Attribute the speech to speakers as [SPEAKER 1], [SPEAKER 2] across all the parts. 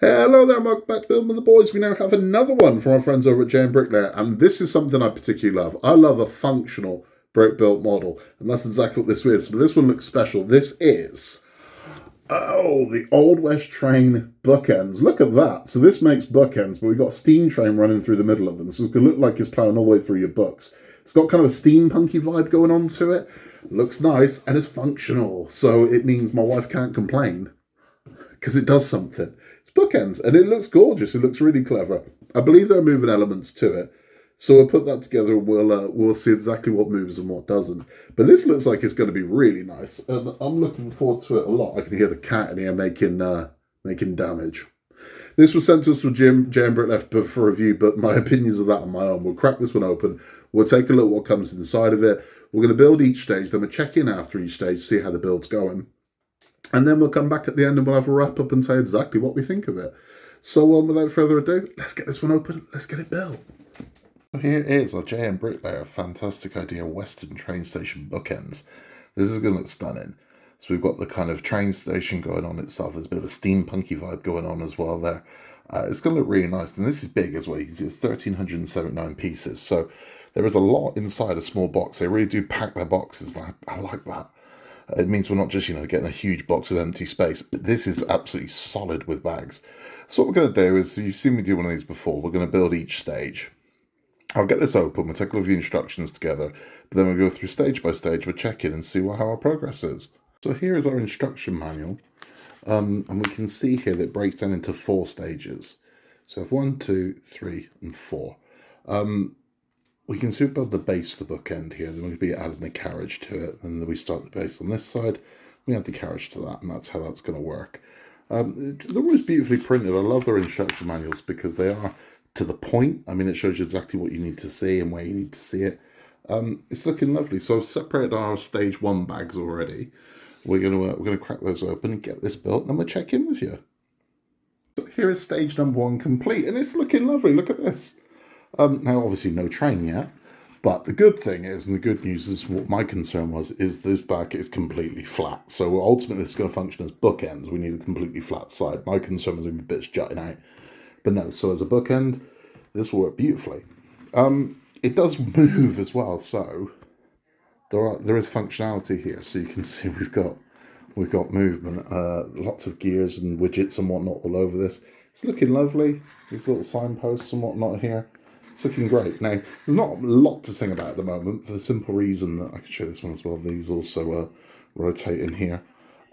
[SPEAKER 1] Hello there, welcome back to Building with the Boys. We now have another one from our friends over at JMBricklayer, and this is something I particularly love. I love a functional brick-built model, and that's exactly what this is. But this one looks special. This is, the Old West Train bookends. Look at that. So this makes bookends, but we've got a steam train running through the middle of them. So it's going to look like it's plowing all the way through your books. It's got kind of a steampunky vibe going on to it. Looks nice, and it's functional. So it means my wife can't complain, because it does something. Bookends, and it looks gorgeous. It looks really clever. I believe there are moving elements to it, so we'll put that together and we'll see exactly what moves and what doesn't. But this looks like it's going to be really nice, and I'm looking forward to it a lot. I can hear the cat in here making damage. This was sent to us from JMBricklayer for review, but my opinions of that are my own. We'll crack this one open. We'll take a look at what comes inside of it. We're going to build each stage, then we'll check in after each stage, see how the build's going. And then we'll come back at the end and we'll have a wrap up and say exactly what we think of it. So without further ado, let's get this one open. Let's get it built. Here is our JMBricklayer fantastic idea Western train station bookends. This is going to look stunning. So we've got the kind of train station going on itself. There's a bit of a steampunky vibe going on as well there. It's going to look really nice. And this is big as well. You can see it's 1,379 pieces. So there is a lot inside a small box. They really do pack their boxes. I like that. It means we're not just, getting a huge box of empty space. This is absolutely solid with bags. So what we're going to do is, you've seen me do one of these before, we're going to build each stage. I'll get this open, we'll take a look at the instructions together, but then we'll go through stage by stage, we'll check in and see how our progress is. So here is our instruction manual, and we can see here that it breaks down into 4 stages. So 1, 2, 3, and 4. We can see about the base of the bookend here. Then we'll be adding the carriage to it. And then we start the base on this side. We add the carriage to that, and that's how that's going to work. They're always beautifully printed. I love their instruction manuals because they are to the point. I mean, it shows you exactly what you need to see and where you need to see it. It's looking lovely. So I've separated our stage 1 bags already. We're gonna crack those open and get this built, and then we'll check in with you. So here is stage number 1 complete, and it's looking lovely. Look at this. Now, obviously, no train yet, but the good thing is, and the good news is, what my concern was, is this back is completely flat. So ultimately, this is going to function as bookends. We need a completely flat side. My concern was the bits jutting out, but no. So as a bookend, this will work beautifully. It does move as well, so there is functionality here. So you can see we've got movement, lots of gears and widgets and whatnot all over this. It's looking lovely. These little signposts and whatnot here. It's looking great. Now, there's not a lot to sing about at the moment, for the simple reason that I can show this one as well. These also rotate in here.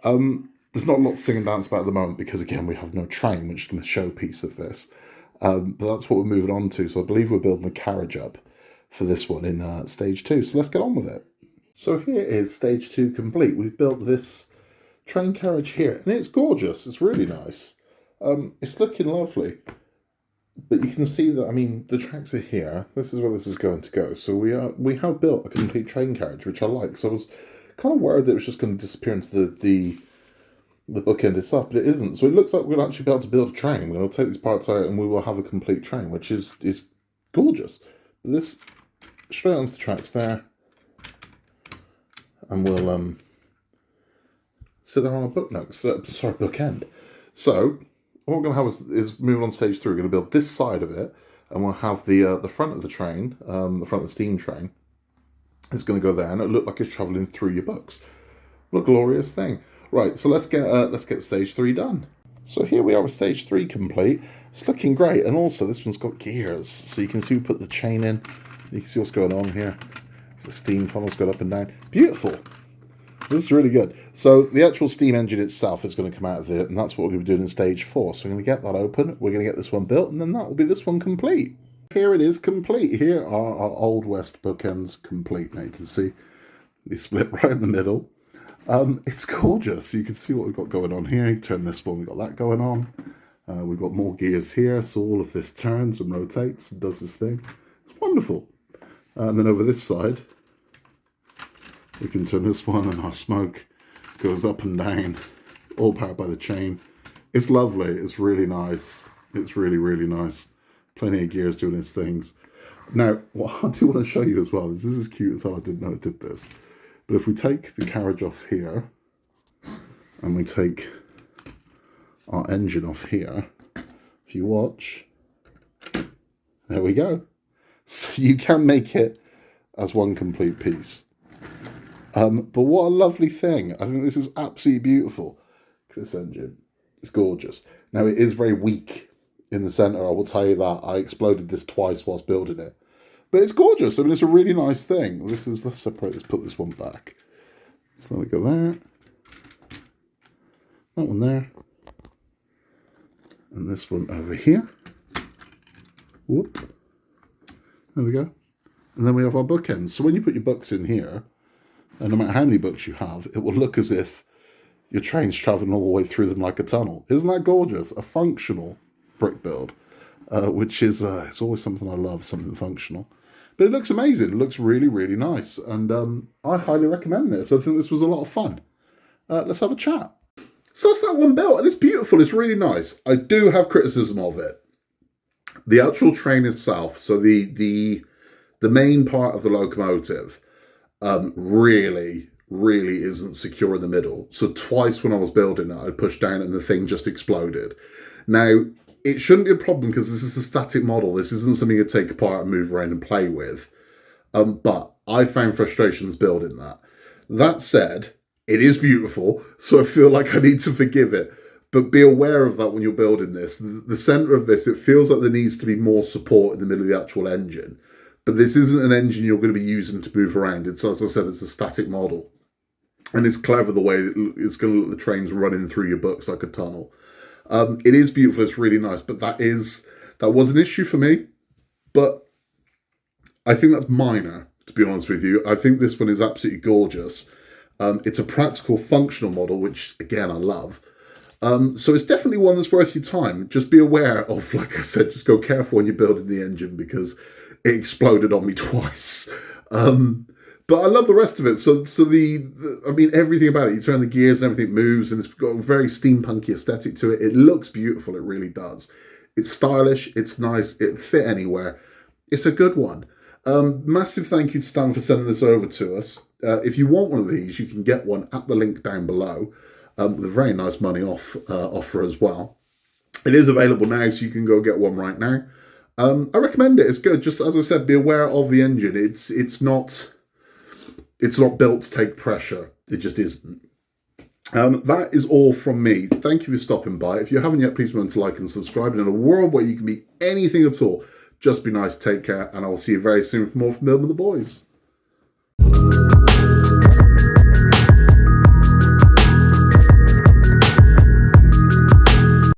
[SPEAKER 1] There's not a lot to sing and dance about at the moment because, again, we have no train, which is going to showpiece of this. But that's what we're moving on to. So I believe we're building the carriage up for this one in stage 2. So let's get on with it. So here is stage 2 complete. We've built this train carriage here, and it's gorgeous. It's really nice. It's looking lovely. But you can see that, I mean, the tracks are here. This is where this is going to go. So we have built a complete train carriage, which I like. So I was kind of worried that it was just going to disappear into the bookend itself, but it isn't. So it looks like we'll actually be able to build a train. We're going to take these parts out and we will have a complete train, which is gorgeous. This, straight onto the tracks there. And we'll sit there on a bookend. So what we're going to have is moving on stage 3. We're going to build this side of it, and we'll have the front of the train, the front of the steam train, is going to go there, and it'll look like it's travelling through your books. What a glorious thing! Right, so let's get stage 3 done. So here we are with stage 3 complete. It's looking great, and also this one's got gears, so you can see we put the chain in. You can see what's going on here. The steam funnels going up and down. Beautiful. This is really good. So the actual steam engine itself is going to come out of it, and that's what we're going to be doing in stage 4. So we're going to get that open, we're going to get this one built, and then that will be this one complete. Here it is complete. Here are our Old West bookends complete. Now you can see they split right in the middle. It's gorgeous. You can see what we've got going on here. You turn this one, we've got that going on. We've got more gears here, so all of this turns and rotates and does this thing. It's wonderful. And then over this side, we can turn this one, and our smoke goes up and down, all powered by the chain. It's lovely. It's really nice. It's really, really nice. Plenty of gears doing its things. Now, what I do want to show you as well, this is cute as hell. I didn't know it did this. But if we take the carriage off here, and we take our engine off here, if you watch, there we go. So you can make it as one complete piece. But what a lovely thing. I think this is absolutely beautiful. Look at this engine. It's gorgeous. Now, it is very weak in the centre, I will tell you that. I exploded this twice whilst building it. But it's gorgeous. I mean, it's a really nice thing. Let's separate this, put this one back. So there we go there. That one there. And this one over here. Whoop. There we go. And then we have our bookends. So when you put your books in here, and no matter how many books you have, it will look as if your train's travelling all the way through them like a tunnel. Isn't that gorgeous? A functional brick build, which is, it's always something I love, something functional. But it looks amazing. It looks really, really nice. And I highly recommend this. I think this was a lot of fun. Let's have a chat. So that's that one built, and it's beautiful. It's really nice. I do have criticism of it. The actual train itself, so the main part of the locomotive, really isn't secure in the middle. So twice when I was building it, I pushed down and the thing just exploded. Now, it shouldn't be a problem because this is a static model. This isn't something you take apart and move around and play with. But I found frustrations building that. That said, it is beautiful, so I feel like I need to forgive it. But be aware of that when you're building this. The centre of this, it feels like there needs to be more support in the middle of the actual engine. But this isn't an engine you're going to be using to move around. It's, as I said, it's a static model. And it's clever the way that it's going to look the trains running through your books like a tunnel. It is beautiful, it's really nice, but that was an issue for me. But I think that's minor, to be honest with you. I think this one is absolutely gorgeous. It's a practical, functional model, which, again, I love. So it's definitely one that's worth your time. Just be aware of, like I said, just go careful when you're building the engine because it exploded on me twice. But I love the rest of it. So I mean, everything about it. You turn the gears and everything moves, and it's got a very steampunky aesthetic to it. It looks beautiful. It really does. It's stylish. It's nice. It fit anywhere. It's a good one. Massive thank you to Stan for sending this over to us. If you want one of these, you can get one at the link down below. With a very nice money off offer as well. It is available now, so you can go get one right now. I recommend it. It's good. Just as I said, be aware of the engine. It's not built to take pressure. It just isn't. That is all from me. Thank you for stopping by. If you haven't yet, please remember to like and subscribe. And in a world where you can be anything at all, just be nice, take care, and I will see you very soon for more from Building with the Boys.